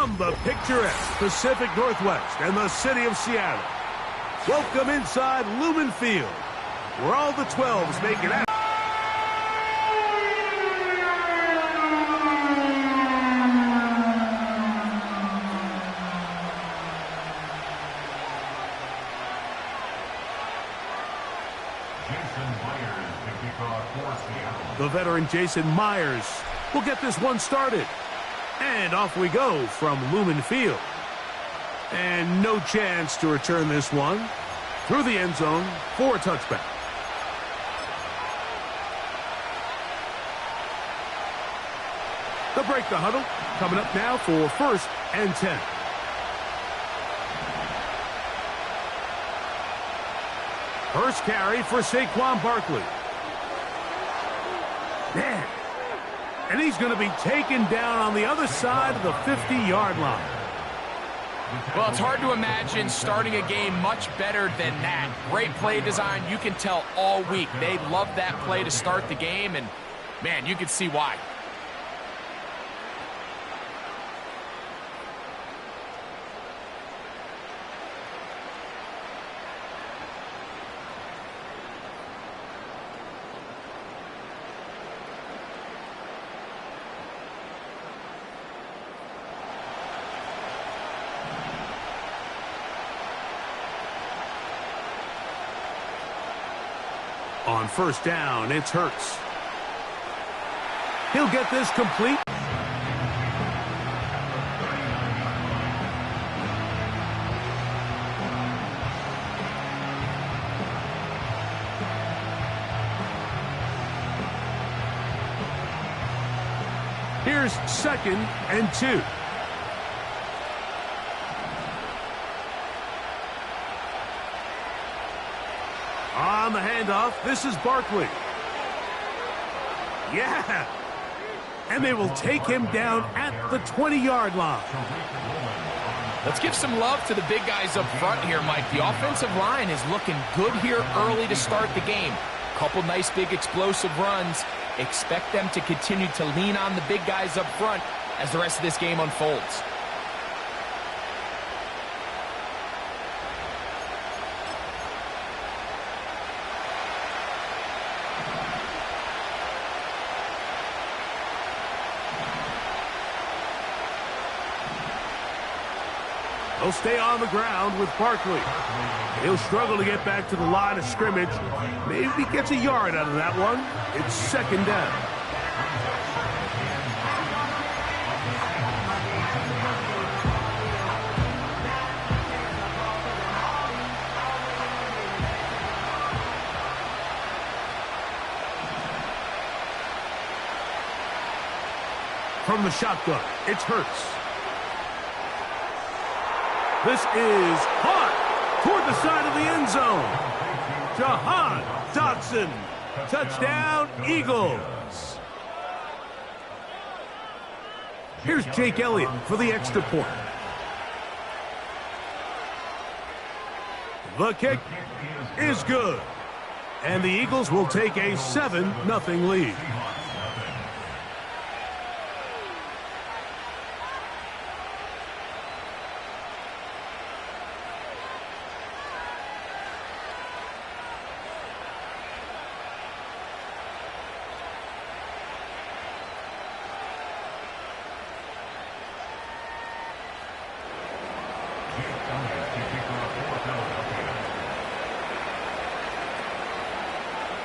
From the picturesque Pacific Northwest and the city of Seattle, welcome inside Lumen Field, where all the 12s make it out. The veteran Jason Myers will get this one started. And off we go from Lumen Field. And no chance to return this one through the end zone for a touchback. They'll break the huddle. Coming up now for 1st and 10. First carry for Saquon Barkley. Man. And he's going to be taken down on the other side of the 50-yard line. Well, it's hard to imagine starting a game much better than that. Great play design. You can tell all week they love that play to start the game, and, man, you can see why. On 1st down, it's Hurts. He'll get this complete. Here's 2nd and 2. On the handoff, this is Barkley. Yeah. And they will take him down at the 20-yard line. Let's give some love to the big guys up front here, Mike. The offensive line is looking good here early to start the game. Couple nice big explosive runs. Expect them to continue to lean on the big guys up front as the rest of this game unfolds. He'll stay on the ground with Barkley. He'll struggle to get back to the line of scrimmage. Maybe he gets a yard out of that one. It's 2nd down. From the shotgun, it's Hurts. This is hot toward the side of the end zone. Jahan Dotson. Touchdown, Eagles. Here's Jake Elliott for the extra point. The kick is good. And the Eagles will take a 7-0 lead.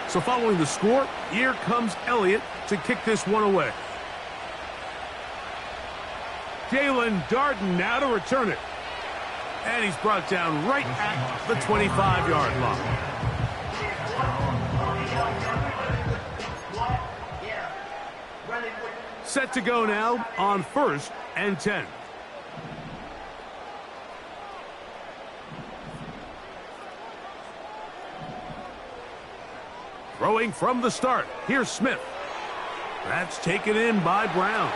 So following the score, here comes Elliott to kick this one away. Jalen Darden now to return it. And he's brought down right at the 25-yard line. Set to go now on 1st and 10. Throwing from the start. Here's Smith. That's taken in by Brown.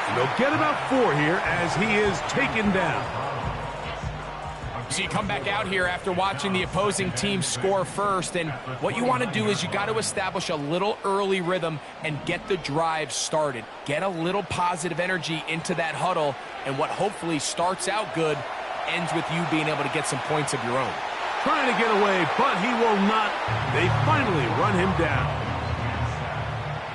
And they'll get about 4 here as he is taken down. So you come back out here after watching the opposing team score first, and what you want to do is you got to establish a little early rhythm and get the drive started. Get a little positive energy into that huddle, and what hopefully starts out good ends with you being able to get some points of your own. Trying to get away, but he will not. They finally run him down.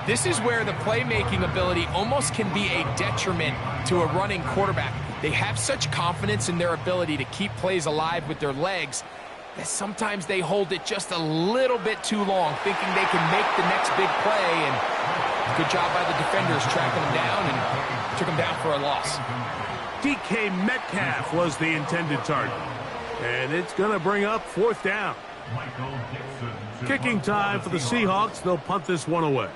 This is where the playmaking ability almost can be a detriment to a running quarterback. They have such confidence in their ability to keep plays alive with their legs that sometimes they hold it just a little bit too long, thinking they can make the next big play, and good job by the defenders tracking them down and took them down for a loss. DK Metcalf was the intended target, and it's going to bring up 4th down. Kicking time for the Seahawks. They'll punt this one away.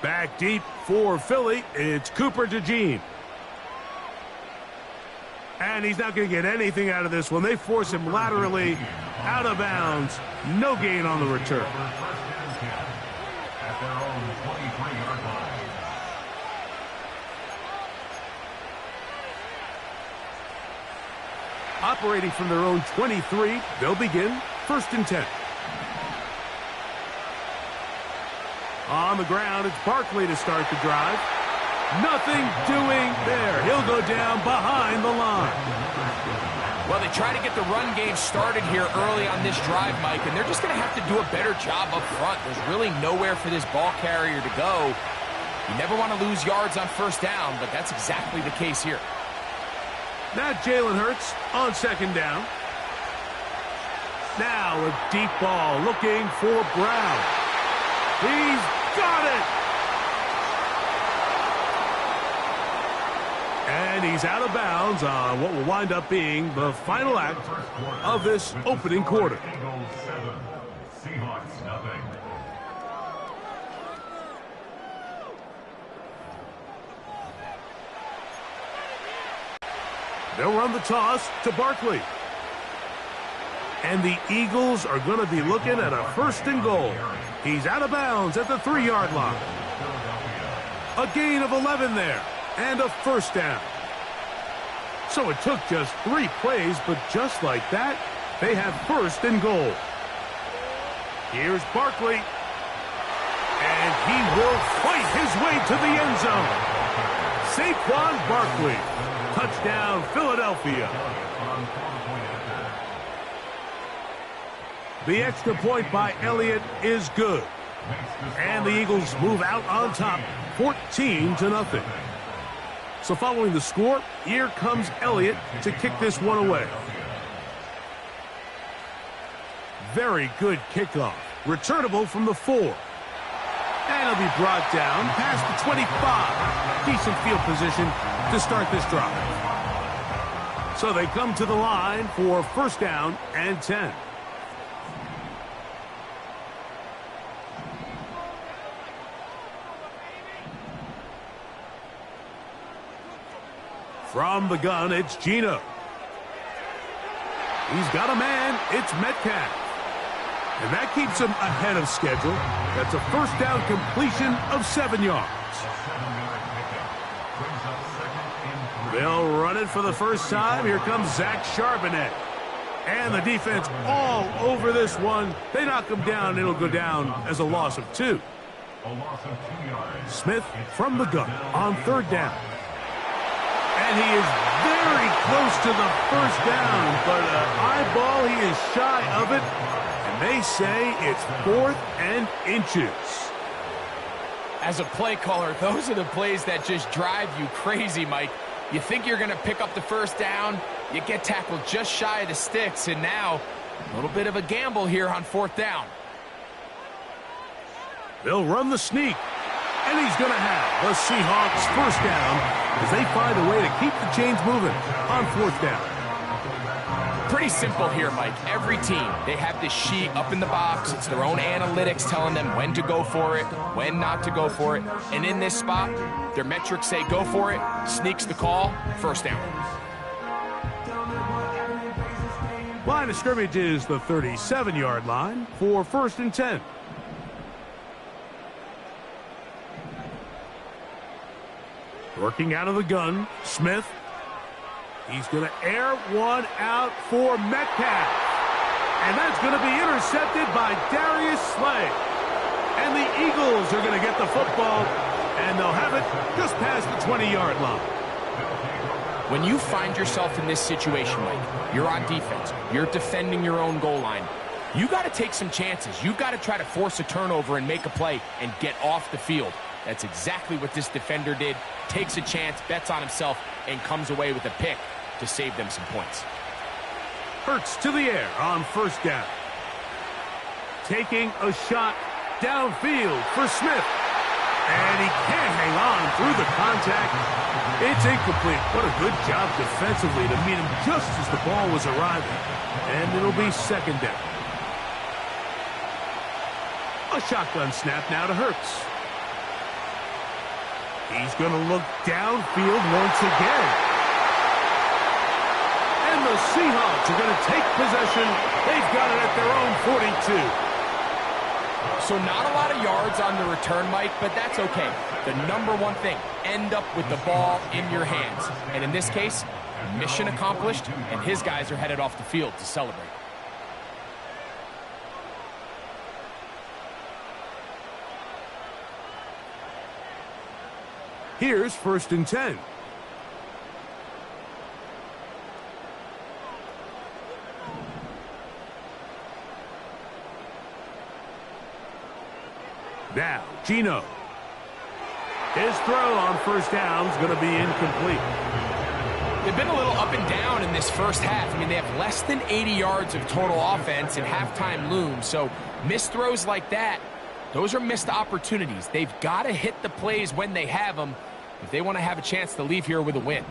Back deep for Philly, it's Cooper DeJean. And he's not going to get anything out of this one. They force him laterally out of bounds. No gain on the return. Operating from their own 23, they'll begin 1st and 10. On the ground, it's Barkley to start the drive. Nothing doing there. He'll go down behind the line. Well, they try to get the run game started here early on this drive, Mike, and they're just going to have to do a better job up front. There's really nowhere for this ball carrier to go. You never want to lose yards on 1st down, but that's exactly the case here. Now Jalen Hurts on 2nd down. Now a deep ball looking for Brown. He's got it! And he's out of bounds on what will wind up being the final act of this opening quarter. They'll run the toss to Barkley. And the Eagles are going to be looking at a 1st and goal. He's out of bounds at the 3-yard line. A gain of 11 there. And a 1st down. So it took just 3 plays, but just like that, they have 1st and goal. Here's Barkley. And he will fight his way to the end zone. Saquon Barkley. Touchdown, Philadelphia. The extra point by Elliott is good. And the Eagles move out on top, 14-0. So following the score, here comes Elliott to kick this one away. Very good kickoff. Returnable from the 4. And he'll be brought down past the 25. Decent field position to start this drive. So they come to the line for 1st down and 10. From the gun, it's Geno. He's got a man. It's Metcalf. And that keeps him ahead of schedule. That's a 1st down completion of 7 yards. They'll run it for the first time. Here comes Zach Charbonnet. And the defense all over this one. They knock him down. It'll go down as a loss of 2. Smith from the gun on 3rd down. And he is very close to the 1st down, but eyeball, he is shy of it. And they say it's 4th and inches. As a play caller, those are the plays that just drive you crazy, Mike. You think you're going to pick up the 1st down, you get tackled just shy of the sticks, and now a little bit of a gamble here on 4th down. They'll run the sneak, and he's going to have the Seahawks 1st down as they find a way to keep the chains moving on 4th down. Pretty simple here, Mike. Every team, they have this sheet up in the box. It's their own analytics telling them when to go for it, when not to go for it. And in this spot, their metrics say go for it, sneaks the call, 1st down. Line of scrimmage is the 37-yard line for 1st and 10. Working out of the gun, Smith. He's going to air one out for Metcalf. And that's going to be intercepted by Darius Slay. And the Eagles are going to get the football, and they'll have it just past the 20-yard line. When you find yourself in this situation, Mike, you're on defense, you're defending your own goal line, you got to take some chances. You've got to try to force a turnover and make a play and get off the field. That's exactly what this defender did. Takes a chance, bets on himself, and comes away with a pick to save them some points. Hurts to the air on first down. Taking a shot downfield for Smith. And he can't hang on through the contact. It's incomplete. What a good job defensively to meet him just as the ball was arriving. And it'll be second down. A shotgun snap now to Hurts. He's going to look downfield once again. And the Seahawks are going to take possession. They've got it at their own 42. So not a lot of yards on the return, Mike, but that's okay. The number one thing, end up with the ball in your hands. And in this case, mission accomplished, and his guys are headed off the field to celebrate. Here's first and 10. Now, Geno. His throw on first down is going to be incomplete. They've been a little up and down in this first half. I mean, they have less than 80 yards of total offense, and halftime looms. So missed throws like that, those are missed opportunities. They've got to hit the plays when they have them if they want to have a chance to leave here with a win.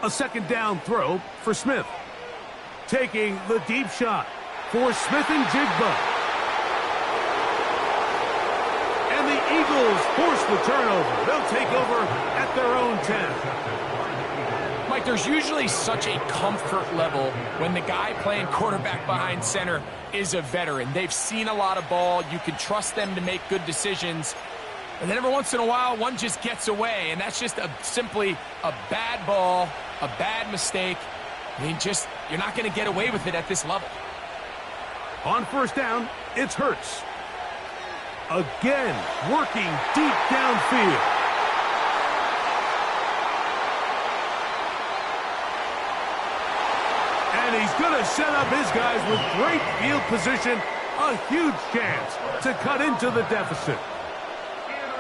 A second down throw for Smith. Taking the deep shot for Smith and Jigba. And the Eagles force the turnover. They'll take over at their own 10. Mike, there's usually such a comfort level when the guy playing quarterback behind center is a veteran. They've seen a lot of ball. You can trust them to make good decisions. And then every once in a while, one just gets away, and that's just simply a bad ball, a bad mistake. I mean, you're not going to get away with it at this level. On first down, it's Hurts. Again, working deep downfield. And he's going to set up his guys with great field position. A huge chance to cut into the deficit.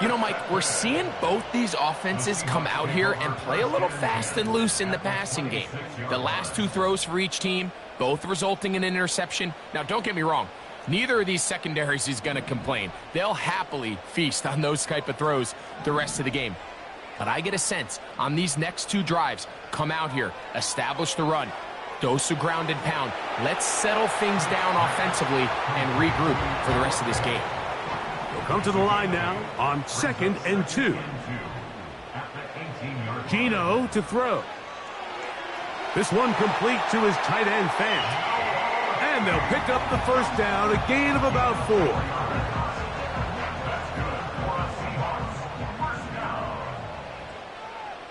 You know, Mike, we're seeing both these offenses come out here and play a little fast and loose in the passing game. The last two throws for each team, both resulting in an interception. Now, don't get me wrong. Neither of these secondaries is going to complain. They'll happily feast on those type of throws the rest of the game. But I get a sense on these next two drives, come out here, establish the run, dose of ground and pound. Let's settle things down offensively and regroup for the rest of this game. They'll come to the line now on 2nd and 2. Geno to throw. This one complete to his tight end Fant. And they'll pick up the first down, a gain of about 4.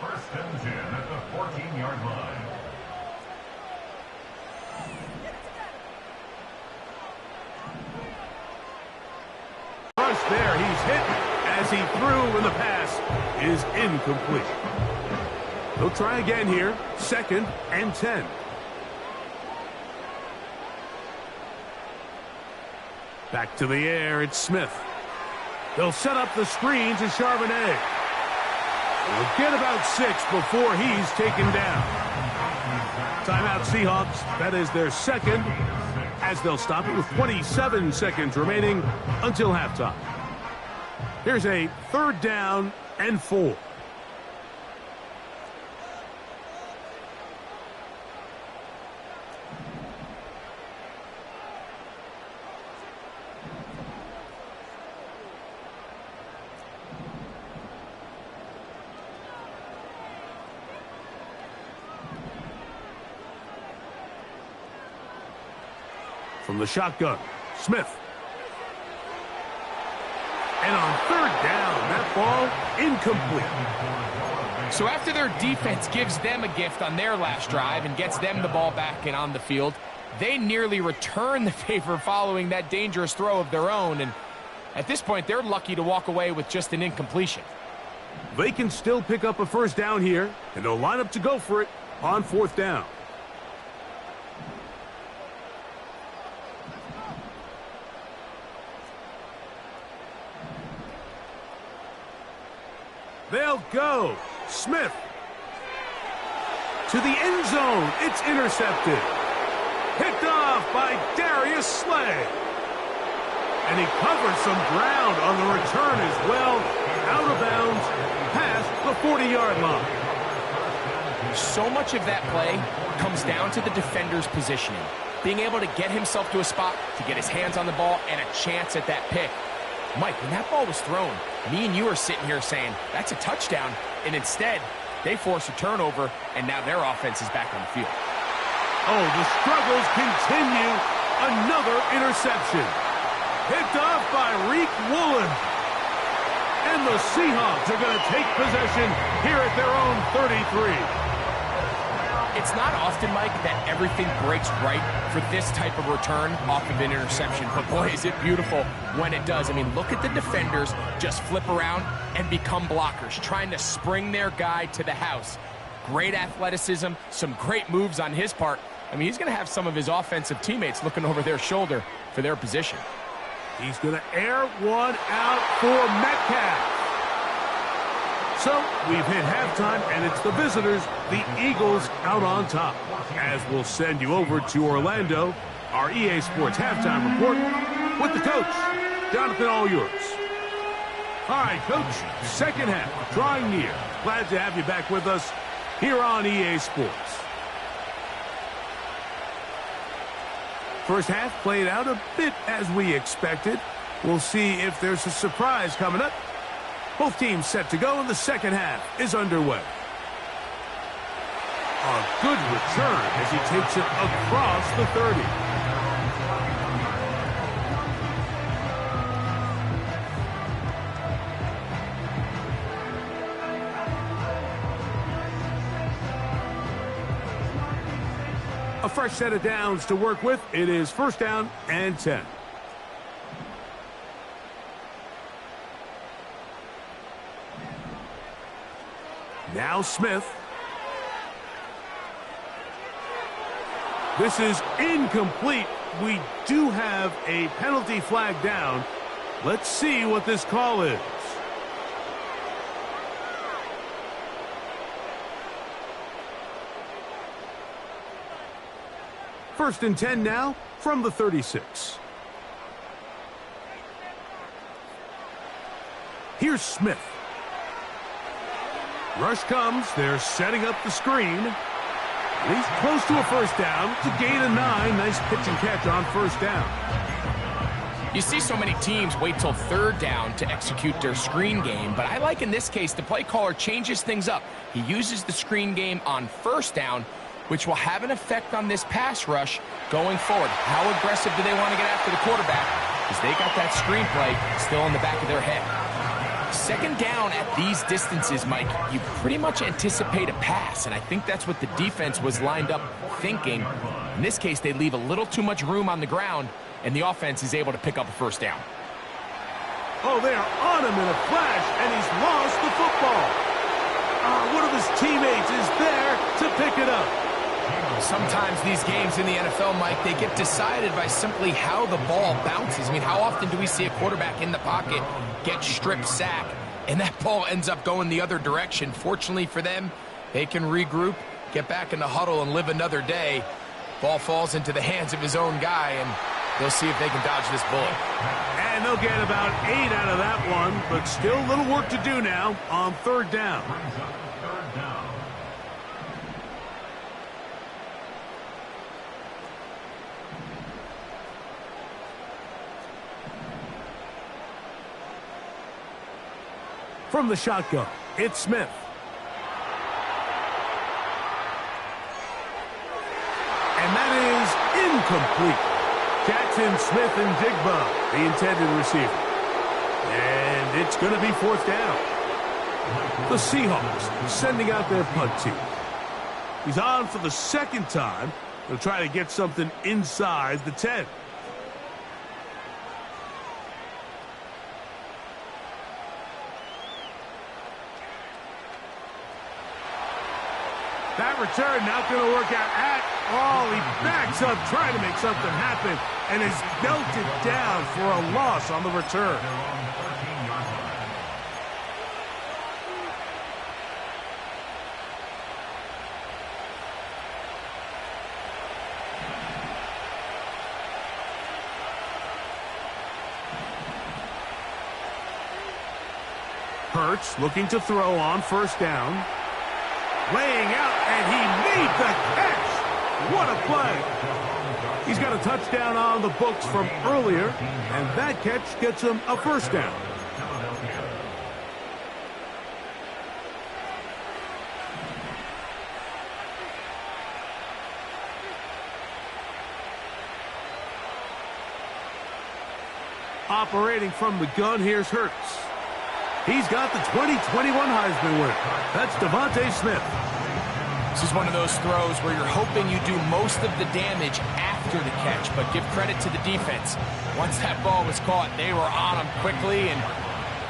First and 10 at the 14-yard line. Rush there, he's hit as he threw, and the pass is incomplete. They'll try again here, 2nd and 10. Back to the air, it's Smith. They'll set up the screen to Charbonnet. They'll get about 6 before he's taken down. Timeout Seahawks, that is their second, as they'll stop it with 27 seconds remaining until halftime. Here's a 3rd down and 4. From the shotgun, Smith. And on 3rd down, that ball incomplete. So after their defense gives them a gift on their last drive and gets them the ball back and on the field, they nearly return the favor following that dangerous throw of their own. And at this point, they're lucky to walk away with just an incompletion. They can still pick up a first down here, and they'll line up to go for it on 4th down. They'll go. Smith. To the end zone. It's intercepted. Picked off by Darius Slay. And he covers some ground on the return as well. Out of bounds, past the 40-yard line. So much of that play comes down to the defender's positioning. Being able to get himself to a spot, to get his hands on the ball, and a chance at that pick. Mike, when that ball was thrown, me and you are sitting here saying, that's a touchdown. And instead, they force a turnover, and now their offense is back on the field. Oh, the struggles continue. Another interception. Picked off by Reek Woolen. And the Seahawks are going to take possession here at their own 33. It's not often, Mike, that everything breaks right for this type of return off of an interception. But boy, is it beautiful when it does. I mean, look at the defenders just flip around and become blockers, trying to spring their guy to the house. Great athleticism, some great moves on his part. I mean, he's going to have some of his offensive teammates looking over their shoulder for their position. He's going to air one out for Metcalf. So we've hit halftime, and it's the visitors, the Eagles, out on top. As we'll send you over to Orlando, our EA Sports halftime report with the coach. Jonathan, all yours. All right, Coach, second half, drawing near. Glad to have you back with us here on EA Sports. First half played out a bit as we expected. We'll see if there's a surprise coming up. Both teams set to go, and the second half is underway. A good return as he takes it across the 30. A fresh set of downs to work with. It is 1st down and 10. Now Smith. This is incomplete. We do have a penalty flag down. Let's see what this call is. First and 10 now from the 36. Here's Smith. Rush comes. They're setting up the screen. He's close to a first down to gain a 9. Nice pitch and catch on first down. You see so many teams wait till 3rd down to execute their screen game, but I like in this case the play caller changes things up. He uses the screen game on 1st down, which will have an effect on this pass rush going forward. How aggressive do they want to get after the quarterback? Because they got that screen play still in the back of their head. 2nd down at these distances, Mike, you pretty much anticipate a pass, and I think that's what the defense was lined up thinking. In this case, they leave a little too much room on the ground, and the offense is able to pick up a first down. Oh, they are on him in a flash, and he's lost the football. One of his teammates is there to pick it up. Sometimes these games in the NFL, Mike, they get decided by simply how the ball bounces. I mean, how often do we see a quarterback in the pocket get strip sack, and that ball ends up going the other direction? Fortunately for them, they can regroup, get back in the huddle, and live another day. Ball falls into the hands of his own guy, and they'll see if they can dodge this bullet. And they'll get about 8 out of that one, but still a little work to do now on 3rd down. From the shotgun, it's Smith. And that is incomplete. Jackson, Smith, and Jigba, the intended receiver. And it's going to be 4th down. The Seahawks sending out their punt team. He's on for the second time. He'll try to get something inside the 10. That return not going to work out at all. He backs up trying to make something happen and is belted down for a loss on the return. Hurts looking to throw on first down. Laying out, and he made the catch. What a play. He's got a touchdown on the books from earlier, and that catch gets him a first down. Operating from the gun, here's Hurts. He's got the 2021 Heisman winner. That's Devontae Smith. This is one of those throws where you're hoping you do most of the damage after the catch, but give credit to the defense. Once that ball was caught, they were on him quickly, and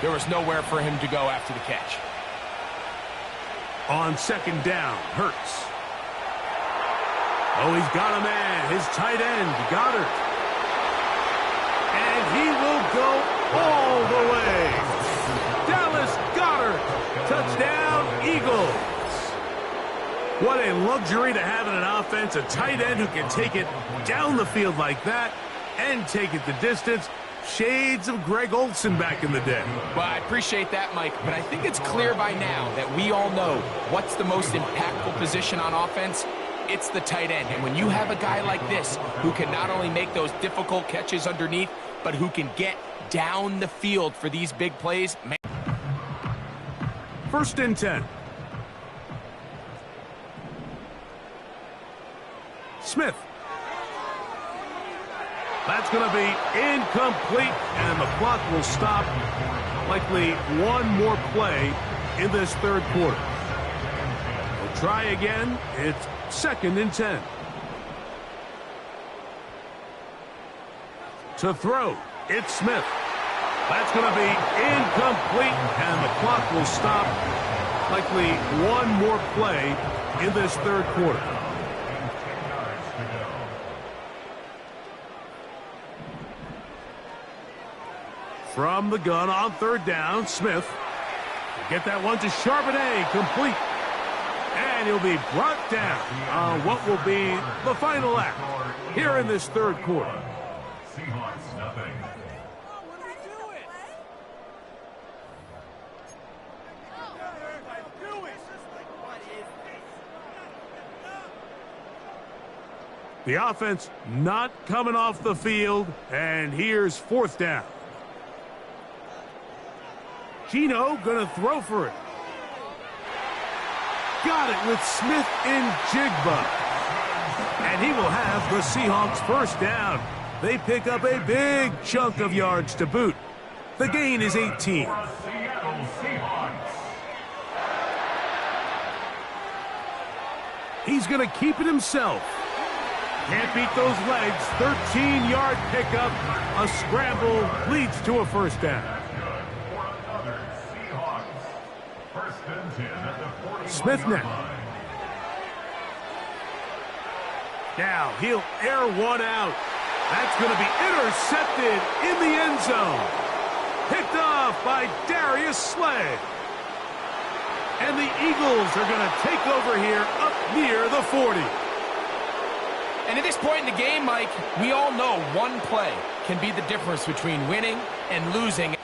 there was nowhere for him to go after the catch. On second down, Hurts. Oh, he's got a man, his tight end, Goddard. And he will go all the way. Dallas Goddard, touchdown, Eagles. What a luxury to have in an offense, a tight end who can take it down the field like that and take it the distance. Shades of Greg Olsen back in the day. Well, I appreciate that, Mike, but I think it's clear by now that we all know what's the most impactful position on offense. It's the tight end, and when you have a guy like this who can not only make those difficult catches underneath, but who can get down the field for these big plays, man. First and 10. Smith. That's going to be incomplete, and the clock will stop. Likely one more play in this third quarter. We'll try again. It's second and 10. To throw, it's Smith. That's going to be incomplete, and the clock will stop. Likely one more play in this third quarter. From the gun on third down, Smith. Get that one to Charbonnet, complete. And he'll be brought down on what will be the final act here in this third quarter. Seahawks, nothing. The offense not coming off the field, and here's fourth down. Gino gonna throw for it. Got it with Smith in Jigba. And he will have the Seahawks first down. They pick up a big chunk of yards to boot. The gain is 18. Seattle Seahawks. He's gonna keep it himself. Can't beat those legs. 13-yard pickup. A scramble leads to a first down. Smith now. Now he'll air one out. That's going to be intercepted in the end zone. Picked off by Darius Slay. And the Eagles are going to take over here up near the 40. And at this point in the game, Mike, we all know one play can be the difference between winning and losing.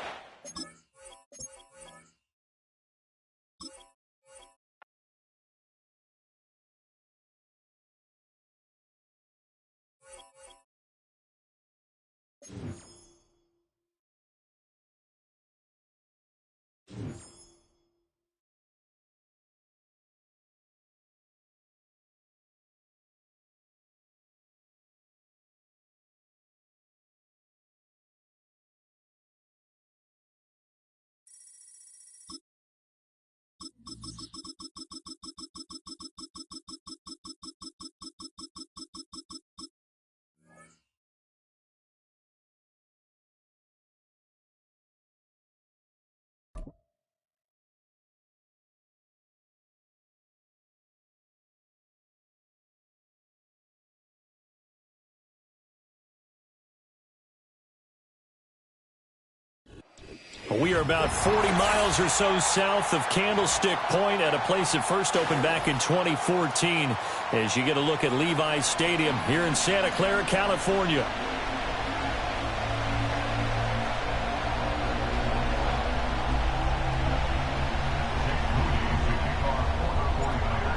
We are about 40 miles or so south of Candlestick Point at a place that first opened back in 2014 as you get a look at Levi's Stadium here in Santa Clara, California.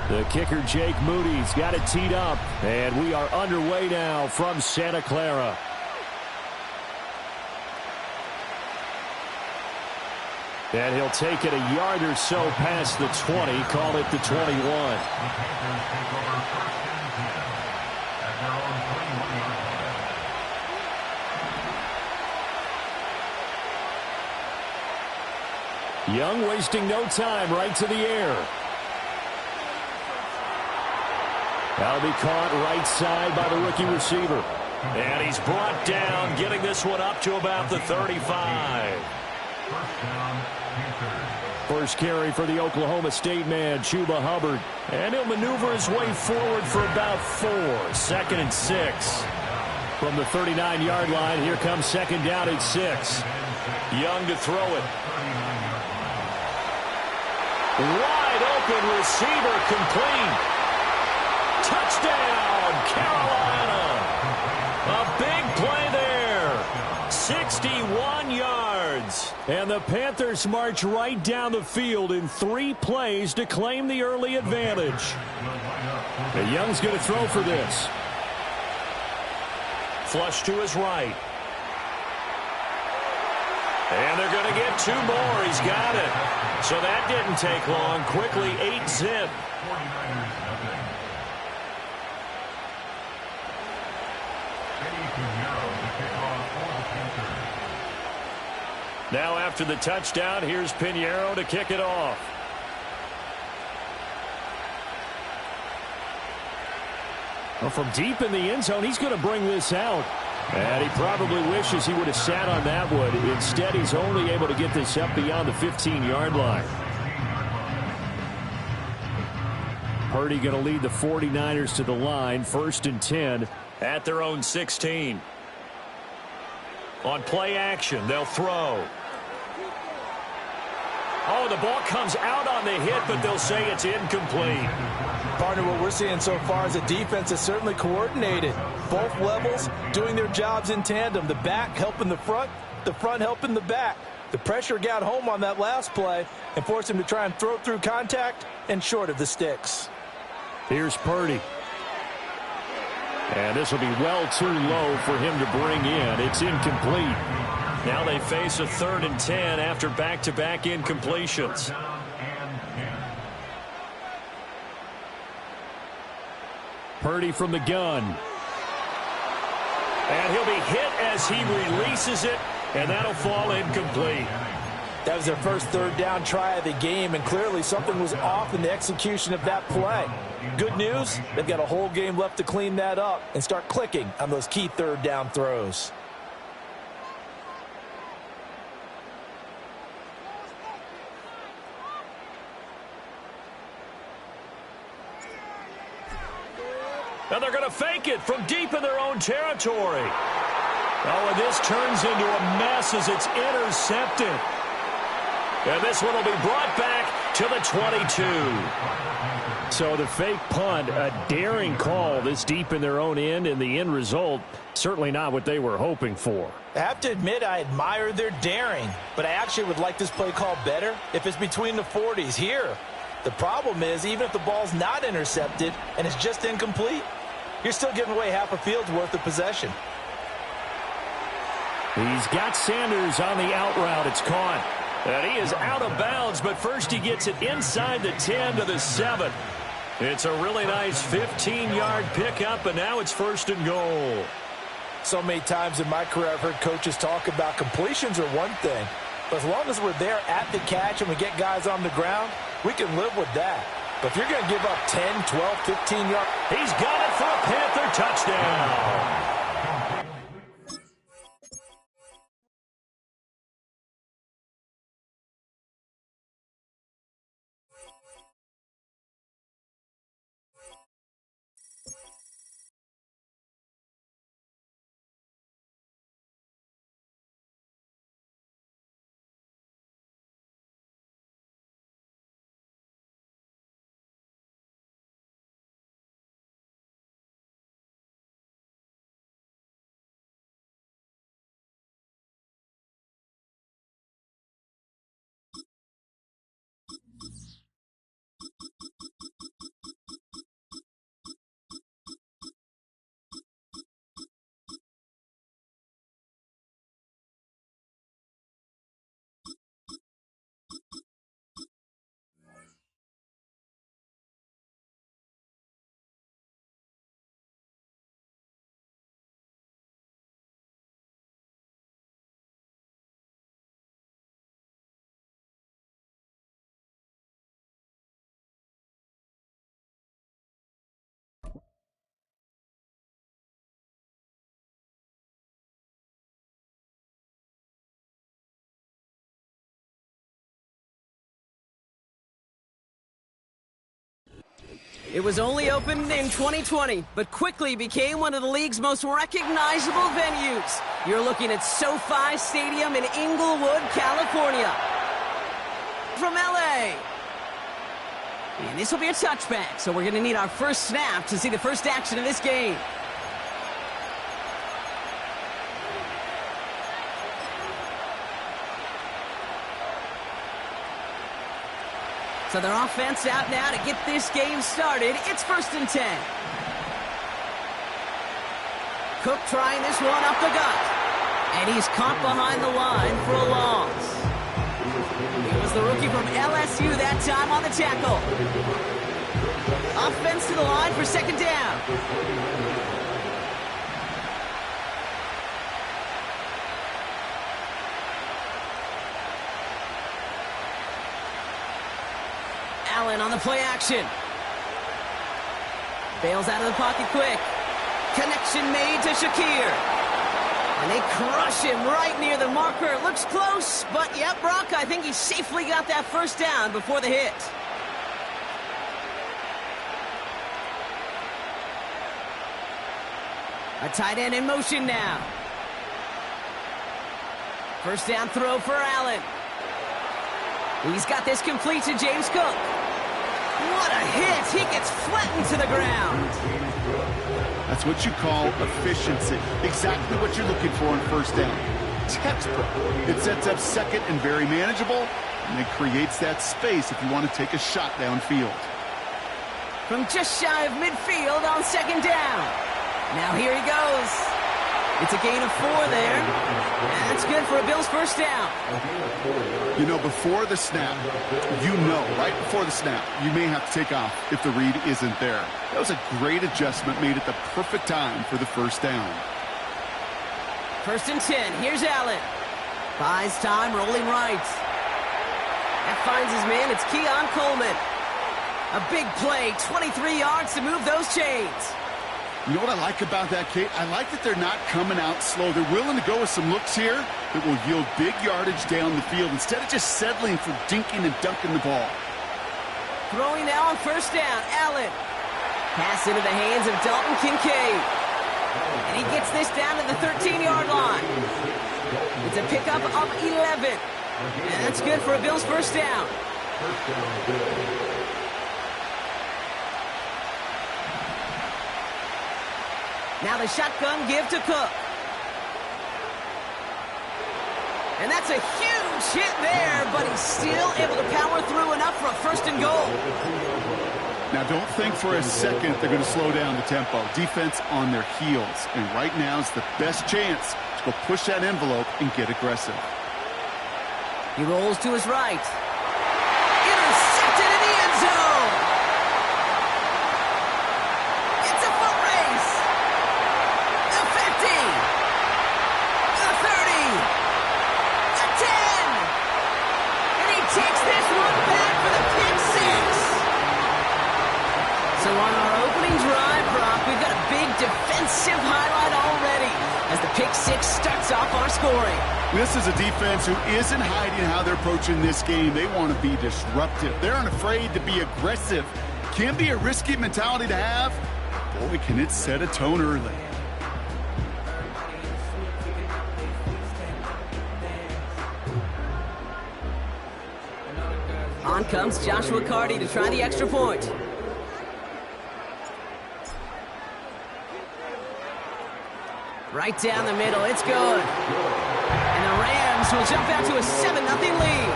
The kicker, Jake Moody's got it teed up, and we are underway now from Santa Clara. And he'll take it a yard or so past the 20, call it the 21. Young wasting no time, right to the air. That'll be caught right side by the rookie receiver. And he's brought down, getting this one up to about the 35. First carry for the Oklahoma State man, Chuba Hubbard. And he'll maneuver his way forward for about 4. 2nd and 6. From the 39-yard line, here comes second down at 6. Young to throw it. Wide open receiver, complete. Touchdown, Carolina. A big play there. 61 yards. And the Panthers march right down the field in 3 plays to claim the early advantage. And Young's going to throw for this. Flush to his right. And they're going to get 2 more. He's got it. So that didn't take long. Quickly 8-zip. Now after the touchdown, here's Pinheiro to kick it off. Well, from deep in the end zone, he's going to bring this out. And he probably wishes he would have sat on that one. Instead, he's only able to get this up beyond the 15-yard line. Purdy going to lead the 49ers to the line. 1st and 10 at their own 16. On play action, they'll throw. Oh, the ball comes out on the hit, but they'll say it's incomplete. Partner, what we're seeing so far is a defense is certainly coordinated. Both levels doing their jobs in tandem. The back helping the front helping the back. The pressure got home on that last play and forced him to try and throw through contact and short of the sticks. Here's Purdy. And this will be well too low for him to bring in. It's incomplete. Now they face a 3rd and 10 after back-to-back incompletions. Purdy from the gun. And he'll be hit as he releases it, and that'll fall incomplete. That was their first 3rd down try of the game, and clearly something was off in the execution of that play. Good news, they've got a whole game left to clean that up and start clicking on those key 3rd down throws. And they're going to fake it from deep in their own territory. Oh, and this turns into a mess as it's intercepted. And this one will be brought back to the 22. So the fake punt, a daring call this deep in their own end, and the end result, certainly not what they were hoping for. I have to admit I admire their daring, but I actually would like this play call better if it's between the 40s here. The problem is, even if the ball's not intercepted and it's just incomplete, you're still giving away half a field's worth of possession. He's got Sanders on the out route. It's caught. And he is out of bounds, but first he gets it inside the 10 to the 7. It's a really nice 15-yard pickup, and now it's 1st and goal. So many times in my career I've heard coaches talk about completions are one thing, but as long as we're there at the catch and we get guys on the ground, we can live with that. But if you're going to give up 10, 12, 15 yards. He's got it for a Panther touchdown. It was only opened in 2020, but quickly became one of the league's most recognizable venues. You're looking at SoFi Stadium in Inglewood, California. From LA. And this will be a touchback, so we're going to need our first snap to see the first action of this game. So their offense out now to get this game started. It's 1st and 10. Cook trying this one up the gut. And he's caught behind the line for a loss. It was the rookie from LSU that time on the tackle. Offense to the line for 2nd down. Allen on the play action. Bails out of the pocket quick. Connection made to Shakir. And they crush him right near the marker. Looks close, but yep, Brock, I think he safely got that first down before the hit. A tight end in motion now. First down throw for Allen. He's got this complete to James Cook. What a hit! He gets flattened to the ground. That's what you call efficiency. Exactly what you're looking for on first down. Textbook. It sets up second and very manageable, and it creates that space if you want to take a shot downfield. From just shy of midfield on 2nd down. Now here he goes. It's a gain of 4 there. And that's good for a Bills first down. You know, before the snap, right before the snap, you may have to take off if the read isn't there. That was a great adjustment made at the perfect time for the first down. 1st and 10. Here's Allen. Buys time, rolling right. That finds his man. It's Keon Coleman. A big play, 23 yards to move those chains. You know what I like about that, Kate? I like that they're not coming out slow. They're willing to go with some looks here that will yield big yardage down the field instead of just settling for dinking and dunking the ball. Throwing now on 1st down, Allen. Pass into the hands of Dalton Kincaid. And he gets this down to the 13-yard line. It's a pickup of 11. And that's good for a Bills first down. Now the shotgun give to Cook. And that's a huge hit there, but he's still able to power through enough for a 1st and goal. Now don't think for a second they're going to slow down the tempo. Defense on their heels. And right now is the best chance to go push that envelope and get aggressive. He rolls to his right. Intercepted in the end zone. It's a foot race. The 50. The 30. The 10. And he takes this one back for the pick 6. So on our opening drive, Brock, we've got a big defensive highlight already as the pick 6 starts off our scoring. This is a defense who isn't hiding how they're approaching this game. They want to be disruptive. They're unafraid to be aggressive. Can be a risky mentality to have. Boy, can it set a tone early. On comes Joshua Carty to try the extra point. Right down the middle, it's good. And the Rams will jump out to a 7-0 lead.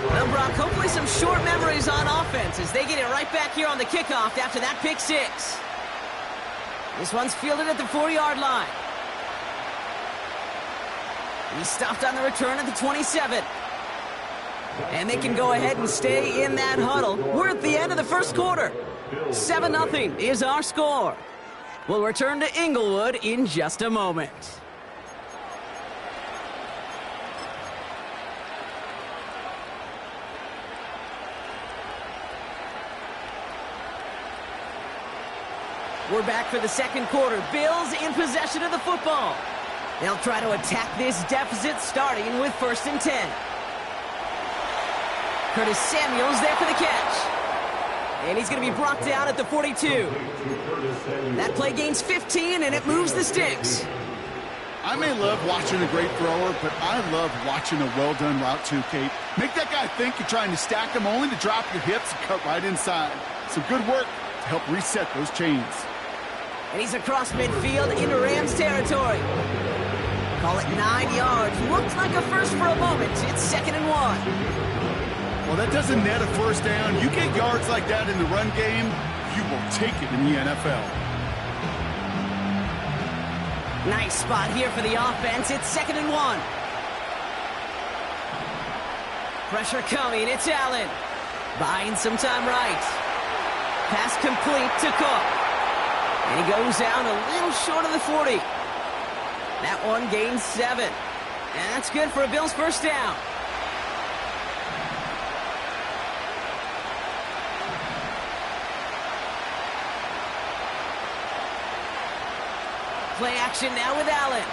Well, Brock, hopefully some short memories on offense as they get it right back here on the kickoff after that pick 6. This one's fielded at the 4-yard line. He stopped on the return at the 27. And they can go ahead and stay in that huddle. We're at the end of the first quarter. 7-0 is our score. We'll return to Inglewood in just a moment. We're back for the second quarter. Bills in possession of the football. They'll try to attack this deficit starting with 1st and 10. Curtis Samuel's there for the catch. And he's going to be brought down at the 42. That play gains 15, and it moves the sticks. I may love watching a great thrower, but I love watching a well-done route too, Kate. Make that guy think you're trying to stack him only to drop your hips and cut right inside. Some good work to help reset those chains. And he's across midfield into Rams territory. Call it 9 yards. Looks like a first for a moment. It's 2nd and 1. Well, that doesn't net a first down. You get yards like that in the run game, you will take it in the NFL. Nice spot here for the offense. It's 2nd and 1. Pressure coming. It's Allen. Buying some time right. Pass complete to Cook. And he goes down a little short of the 40. That one gains 7. And that's good for a Bills first down. Play action now with Allen.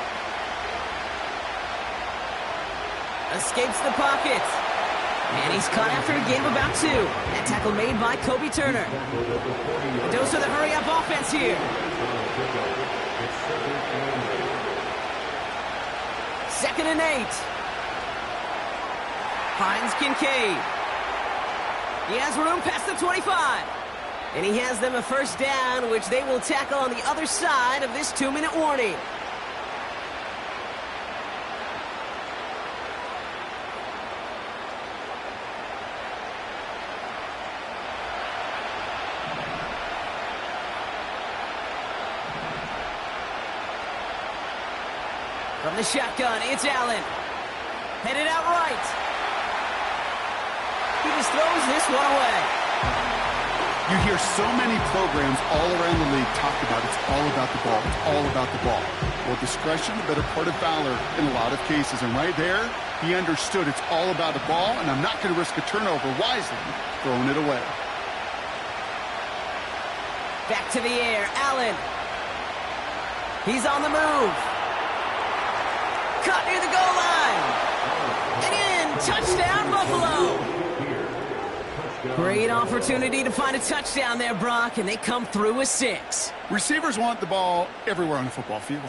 Escapes the pocket. And he's caught after a gain of about 2. That tackle made by Kobe Turner. A dose of the hurry-up offense here. 2nd and 8. Finds Kincaid. He has room past the 25. And he has them a first down, which they will tackle on the other side of this 2-minute warning. From the shotgun, it's Allen. Headed out right. He just throws this one away. You hear so many programs all around the league talk about it's all about the ball. It's all about the ball. Well, discretion, the better part of valor in a lot of cases. And right there, he understood it's all about the ball, and I'm not going to risk a turnover wisely, throwing it away. Back to the air, Allen. He's on the move. Caught near the goal line. And in, touchdown, Buffalo. Great opportunity to find a touchdown there, Brock, and they come through with 6. Receivers want the ball everywhere on the football field.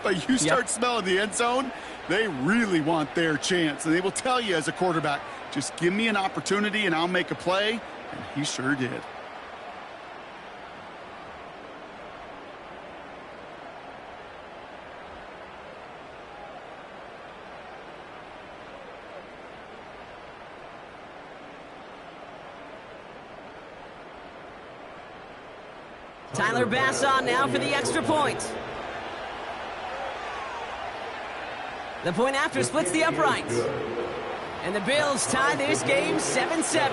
But you start smelling the end zone, they really want their chance. And they will tell you as a quarterback, just give me an opportunity and I'll make a play. And he sure did. Tyler Bass on now for the extra point. The point after splits the uprights. And the Bills tie this game 7-7.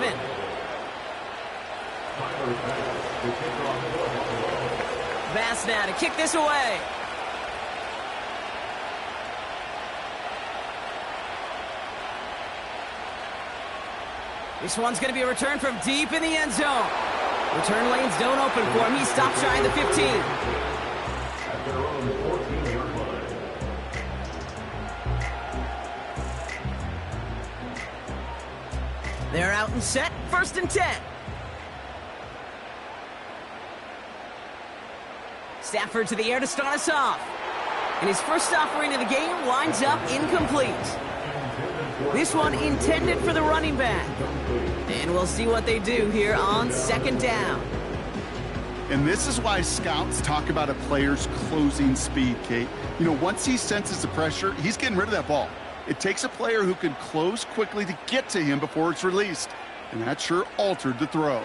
Bass now to kick this away. This one's going to be a return from deep in the end zone. Return lanes don't open for him. He stops shy of the 15. At their own 14-yard line. They're out and set. 1st and 10. Stafford to the air to start us off. And his first offering of the game winds up incomplete. This one intended for the running back. And we'll see what they do here on 2nd down. And this is why scouts talk about a player's closing speed, Kate. You know, once he senses the pressure, he's getting rid of that ball. It takes a player who can close quickly to get to him before it's released. And that sure altered the throw.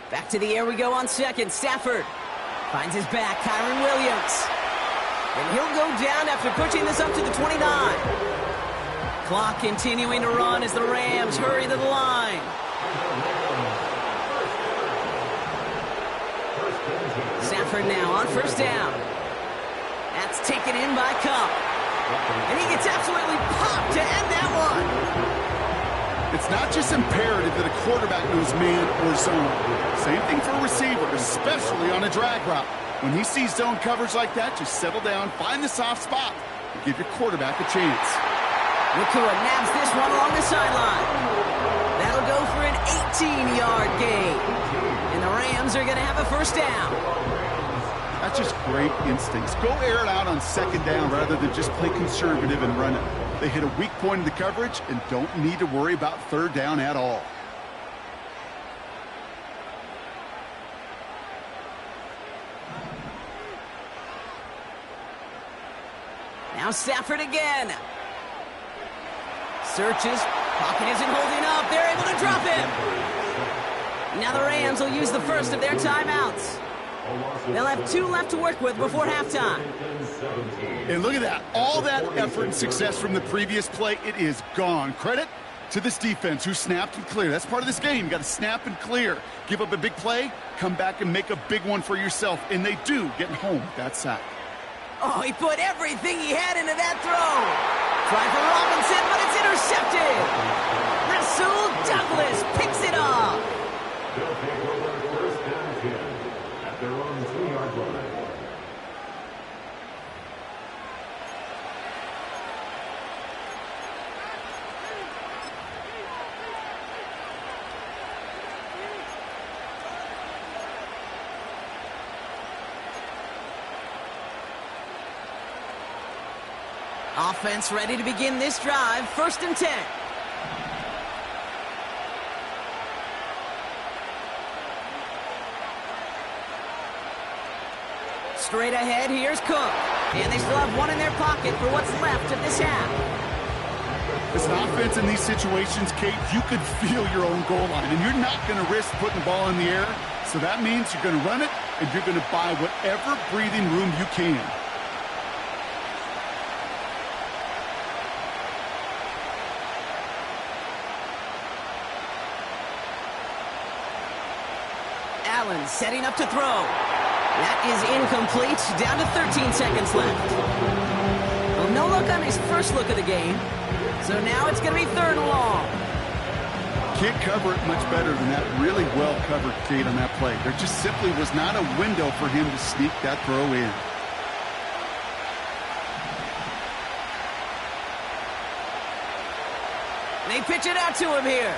Back to the air we go on 2nd. Stafford finds his back, Kyron Williams. And he'll go down after pushing this up to the 29. Clock continuing to run as the Rams hurry to the line. Stafford now on 1st down. That's taken in by Cup. And he gets absolutely popped to end that one. It's not just imperative that a quarterback knows man or zone. Same thing for a receiver, especially on a drag route. When he sees zone coverage like that, just settle down, find the soft spot, and give your quarterback a chance. Nakua nabs this one along the sideline. That'll go for an 18-yard gain. And the Rams are going to have a first down. That's just great instincts. Go air it out on second down rather than just play conservative and run it. They hit a weak point in the coverage and don't need to worry about third down at all. Now Stafford again. Searches. Pocket isn't holding up. They're able to drop him. Now the Rams will use the first of their timeouts. They'll have 2 left to work with before halftime. And look at that. All that effort and success from the previous play, it is gone. Credit to this defense who snapped and cleared. That's part of this game. You got to snap and clear. Give up a big play, come back and make a big one for yourself. And they do, getting home with that sack. Oh, he put everything he had into that throw. Try for Robinson, but it's intercepted. Rasul Douglas picks it off. They'll take over first down 10 at their own 2-yard line. Offense ready to begin this drive. 1st and 10. Straight ahead, here's Cook. And they still have one in their pocket for what's left of this half. As an offense in these situations, Kate, you could feel your own goal line, and you're not going to risk putting the ball in the air. So that means you're going to run it, and you're going to buy whatever breathing room you can. Allen setting up to throw. That is incomplete. Down to 13 seconds left. Well, no look on his first look of the game. So now it's going to be 3rd and long. Can't cover it much better than that. Really well covered, Kate, on that play. There just simply was not a window for him to sneak that throw in. They pitch it out to him here.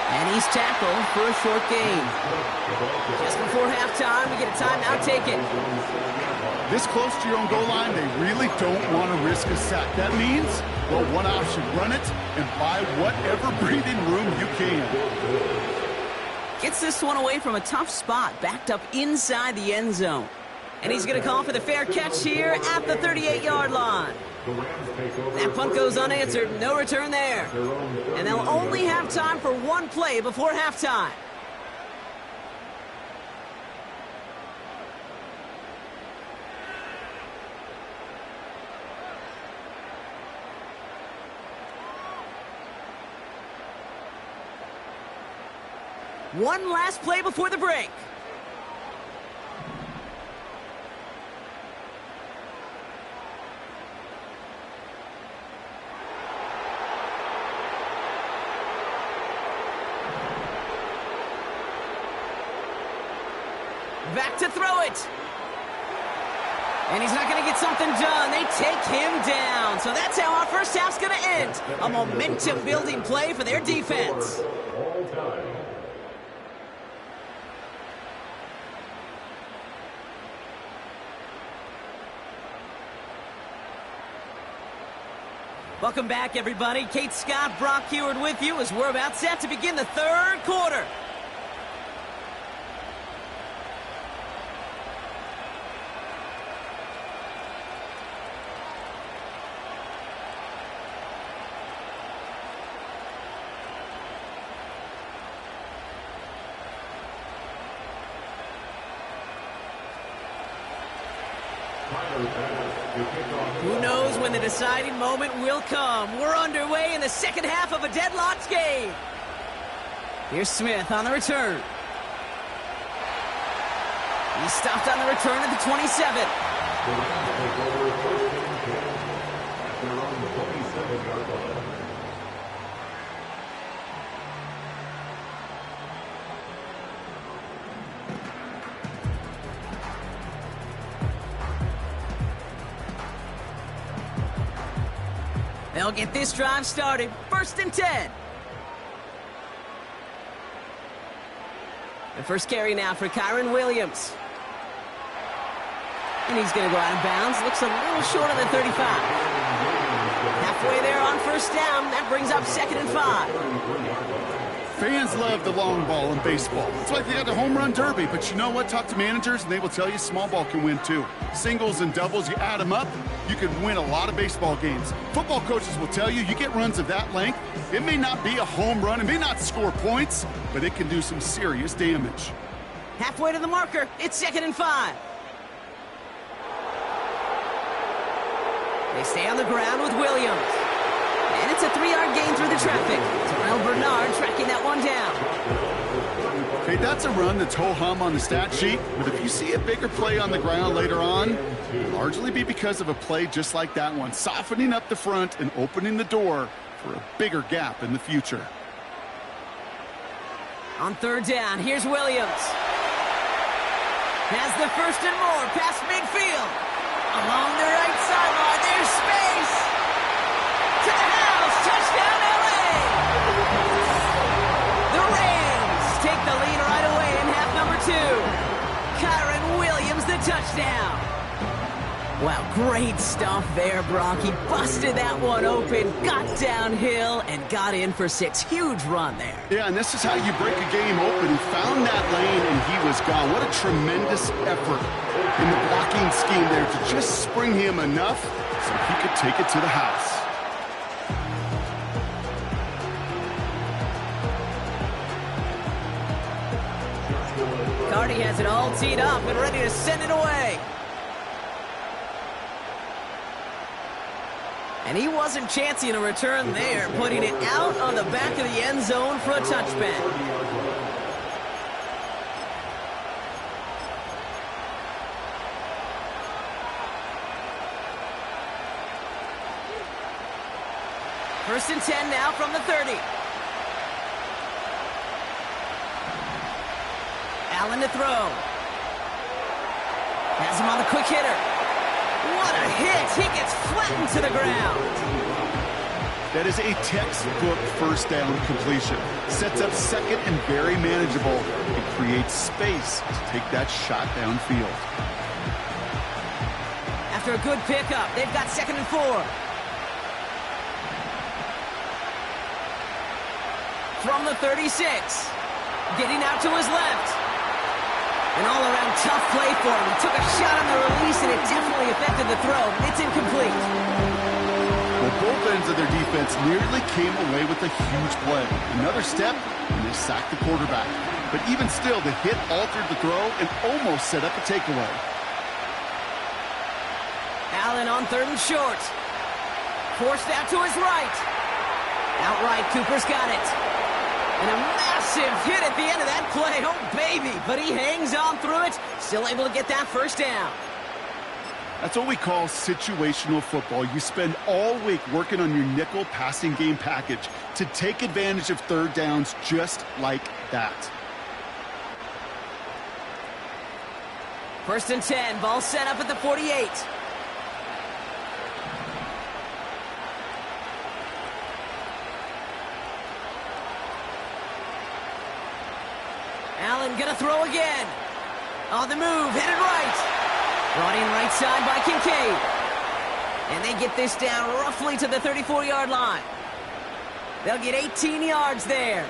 And he's tackled for a short gain. Just before halftime, we get a timeout taken. This close to your own goal line, they really don't want to risk a sack. That means, well, one option, run it and buy whatever breathing room you can. Gets this one away from a tough spot, backed up inside the end zone. And he's going to call for the fair catch here at the 38-yard line. That punt goes unanswered. No return there. And they'll only have time for one play before halftime. One last play before the break. Back to throw it. And he's not going to get something done. They take him down. So that's how our first half's going to end. A momentum-building play for their defense. Welcome back, everybody. Kate Scott, Brock Heward with you as we're about set to begin the 3rd quarter. Who knows when the deciding moment will come? We're underway in the second half of a deadlocked game. Here's Smith on the return. He stopped on the return at the 27. They'll get this drive started. 1st and 10. The first carry now for Kyron Williams. And he's going to go out of bounds. Looks a little short of the 35. Halfway there on 1st down. That brings up 2nd and 5. Fans love the long ball in baseball. It's like they got the home run derby, but you know what? Talk to managers, and they will tell you small ball can win too. Singles and doubles, you add them up, you can win a lot of baseball games. Football coaches will tell you, you get runs of that length, it may not be a home run, it may not score points, but it can do some serious damage. Halfway to the marker, it's 2nd and 5. They stay on the ground with Williams. And it's a 3-yard gain through the traffic. Terrell Bernard tracking that one down. Okay, that's a run that's ho-hum on the stat sheet, but if you see a bigger play on the ground later on, it'll largely be because of a play just like that one, softening up the front and opening the door for a bigger gap in the future. On 3rd down, here's Williams. Has the 1st and more past midfield. Along the right sideline, there's space. To the house, touchdown LA! The Rams take the lead right away in half number 2. Kyron Williams, the touchdown. Wow, great stuff there, Brock. He busted that one open, got downhill, and got in for 6. Huge run there. Yeah, and this is how you break a game open. He found that lane, and he was gone. What a tremendous effort in the blocking scheme there to just spring him enough so he could take it to the house. Cardi has it all teed up and ready to send it away. And he wasn't chancing a return there, putting it out on the back of the end zone for a touchback. First and 10 now from the 30. Allen to throw. Has him on the quick hitter. What a hit! He gets flattened to the ground. That is a textbook 1st down completion. Sets up 2nd and very manageable. It creates space to take that shot downfield. After a good pickup, they've got 2nd and 4. From the 36. Getting out to his left. An all-around tough play for him. He took a shot on the release, and it definitely affected the throw. It's incomplete. Well, both ends of their defense nearly came away with a huge play. Another step, and they sacked the quarterback. But even still, the hit altered the throw and almost set up a takeaway. Allen on 3rd and short. Forced out to his right. Outright, Cooper's got it. And a massive hit at the end of that play. Oh, baby. But he hangs on through it. Still able to get that 1st down. That's what we call situational football. You spend all week working on your nickel passing game package to take advantage of 3rd downs just like that. 1st and 10. Ball set up at the 48. Allen gonna throw again. On the move, headed right. Brought in right side by Kincaid. And they get this down roughly to the 34-yard line. They'll get 18 yards there.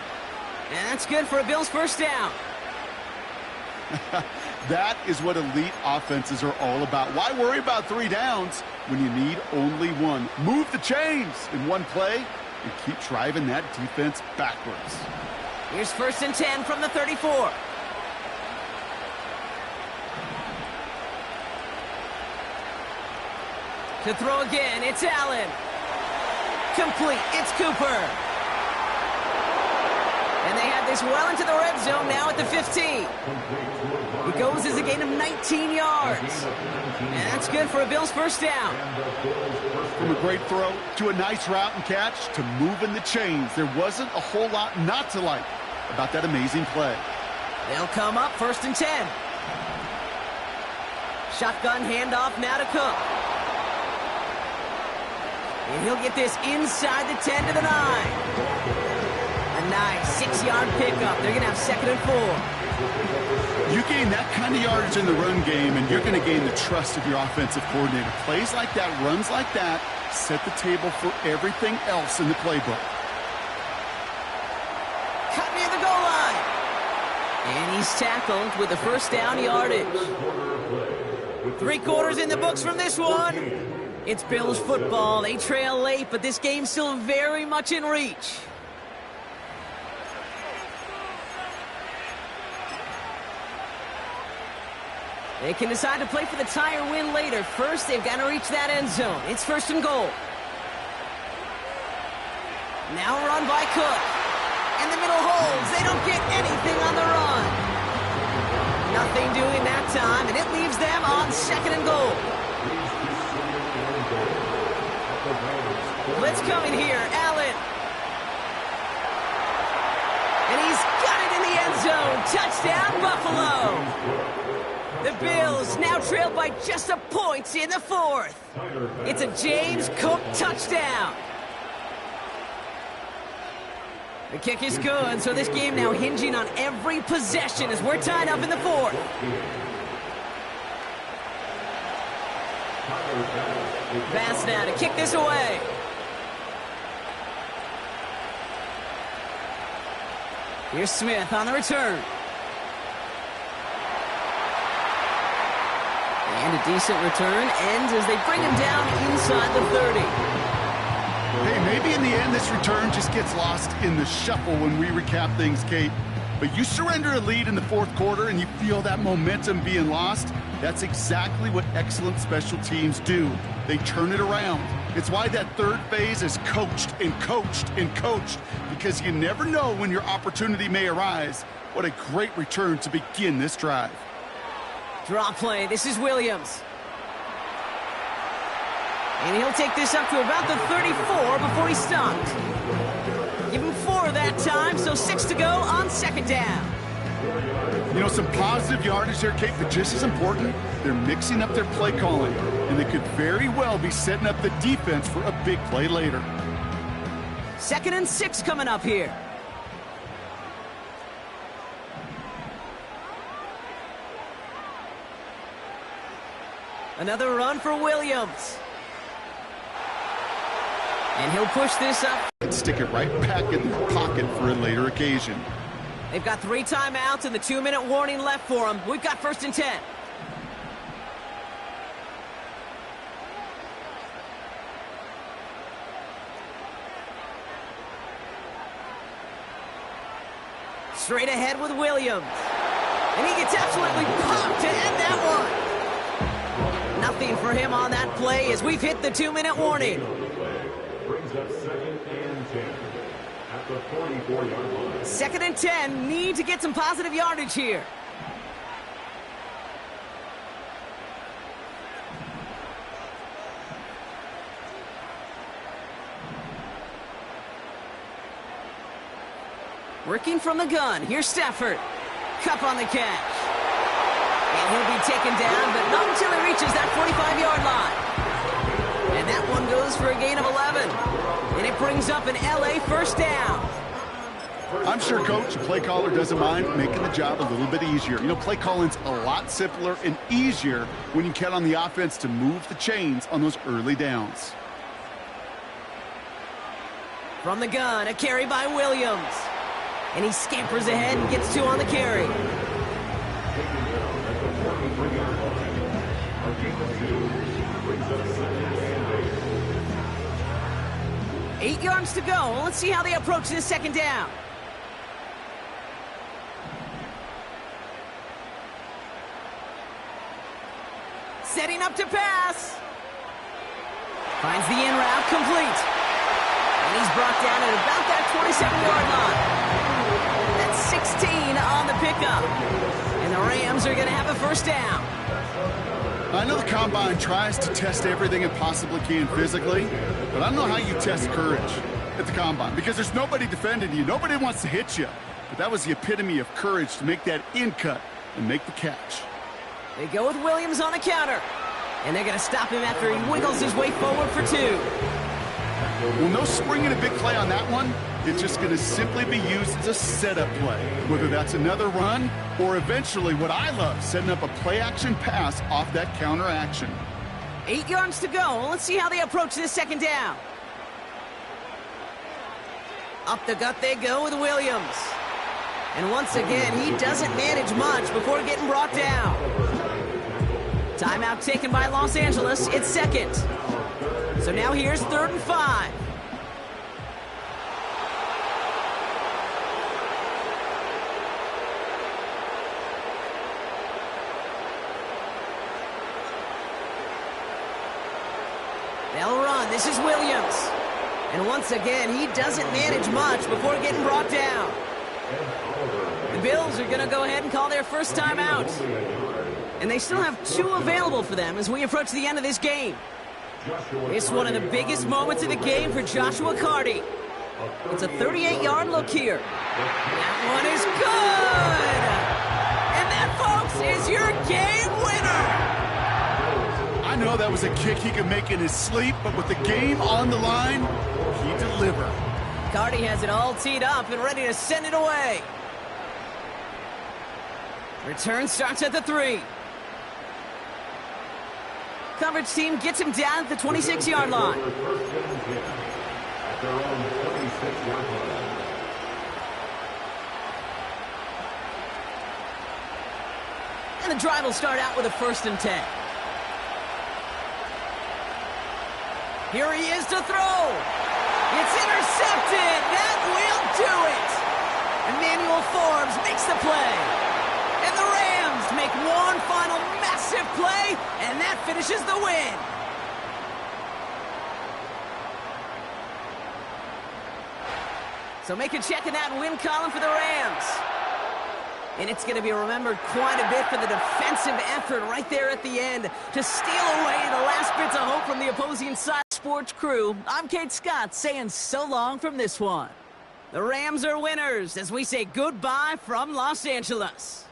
And that's good for a Bills 1st down. That is what elite offenses are all about. Why worry about 3 downs when you need only 1? Move the chains in one play and keep driving that defense backwards. Here's 1st and 10 from the 34. To throw again, it's Allen. Complete, it's Cooper. And they have this well into the red zone now at the 15. It goes as a gain of 19 yards. And that's good for a Bills 1st down. From a great throw to a nice route and catch to moving the chains, there wasn't a whole lot not to like about that amazing play. They'll come up 1st and 10. Shotgun handoff now to Cook. And he'll get this inside the 10 to the 9. A nice 6-yard pickup. They're going to have 2nd and 4. You gain that kind of yardage in the run game, and you're going to gain the trust of your offensive coordinator. Plays like that, runs like that, set the table for everything else in the playbook. Cut near the goal line. And he's tackled with the first down yardage. 3 quarters in the books from this one. It's Bills football. They trail late, but this game's still very much in reach. They can decide to play for the tie or win later. First, they've got to reach that end zone. It's 1st and goal. Now run by Cook. And the middle holds. They don't get anything on the run. Nothing doing that time, and it leaves them on 2nd and goal. Blitz coming here. Allen. And he's got it in the end zone. Touchdown, Buffalo. The Bills now trail by just a point in the 4th. It's a James Cook touchdown. The kick is good, so this game now hinging on every possession as we're tied up in the 4th. Pass now to kick this away. Here's Smith on the return. And a decent return ends as they bring him down inside the 30. Hey, maybe in the end this return just gets lost in the shuffle when we recap things, Kate. But you surrender a lead in the 4th quarter and you feel that momentum being lost. That's exactly what excellent special teams do. They turn it around. It's why that 3rd phase is coached and coached and coached, because you never know when your opportunity may arise. What a great return to begin this drive. Draw play. This is Williams. And he'll take this up to about the 34 before he's stopped. Give him 4 that time, so 6 to go on 2nd down. You know, some positive yardage there, Kate, but just as important, they're mixing up their play calling, and they could very well be setting up the defense for a big play later. 2nd and 6 coming up here. Another run for Williams. And he'll push this up. And stick it right back in the pocket for a later occasion. They've got 3 timeouts and the 2-minute warning left for them. We've got 1st and 10. Straight ahead with Williams. And he gets absolutely popped to end that one. Nothing for him on that play as we've hit the 2-minute warning. Brings up 2nd and 10 at the 44-yard line. 2nd and 10, need to get some positive yardage here. Working from the gun, here's Stafford. Cup on the catch. And he'll be taken down, but not until he reaches that 45-yard line. And that one goes for a gain of 11. And it brings up an LA 1st down. I'm sure, Coach, the play caller doesn't mind making the job a little bit easier. You know, play calling's a lot simpler and easier when you count on the offense to move the chains on those early downs. From the gun, a carry by Williams. And he scampers ahead and gets 2 on the carry. 8 yards to go. Let's see how they approach this 2nd down. Setting up to pass. Finds the in route complete. And he's brought down at about that 27-yard line. That's 16 on the pickup. And the Rams are going to have a 1st down. I know the Combine tries to test everything it possibly can physically, but I don't know how you test courage at the Combine, because there's nobody defending you. Nobody wants to hit you. But that was the epitome of courage to make that in cut and make the catch. They go with Williams on a counter. And they're going to stop him after he wiggles his way forward for 2. Well, no spring in a big play on that one. It's just going to simply be used as a setup play, whether that's another run or eventually what I love, setting up a play-action pass off that counter action. 8 yards to go. Let's see how they approach this second down. Up the gut they go with Williams. And once again, he doesn't manage much before getting brought down. Timeout taken by Los Angeles. It's second. So now here's 3rd and 5. They'll run. This is Williams. And once again, he doesn't manage much before getting brought down. The Bills are going to go ahead and call their first timeout. And they still have 2 available for them as we approach the end of this game. It's one of the biggest moments of the game for Joshua Carty. It's a 38-yard look here. That one is good! And that, folks, is your game winner! I know that was a kick he could make in his sleep, but with the game on the line, he delivered. Carty has it all teed up and ready to send it away. Return starts at the 3. Coverage team gets him down at the 26-yard line. And the drive will start out with a 1st and 10. Here he is to throw. It's intercepted. That will do it. Emmanuel Forbes makes the play. And the Rams make one final massive play, and that finishes the win. So make a check in that win column for the Rams. And it's going to be remembered quite a bit for the defensive effort right there at the end to steal away the last bits of hope from the opposing side. Sports crew, I'm Kate Scott saying so long from this one. The Rams are winners as we say goodbye from Los Angeles.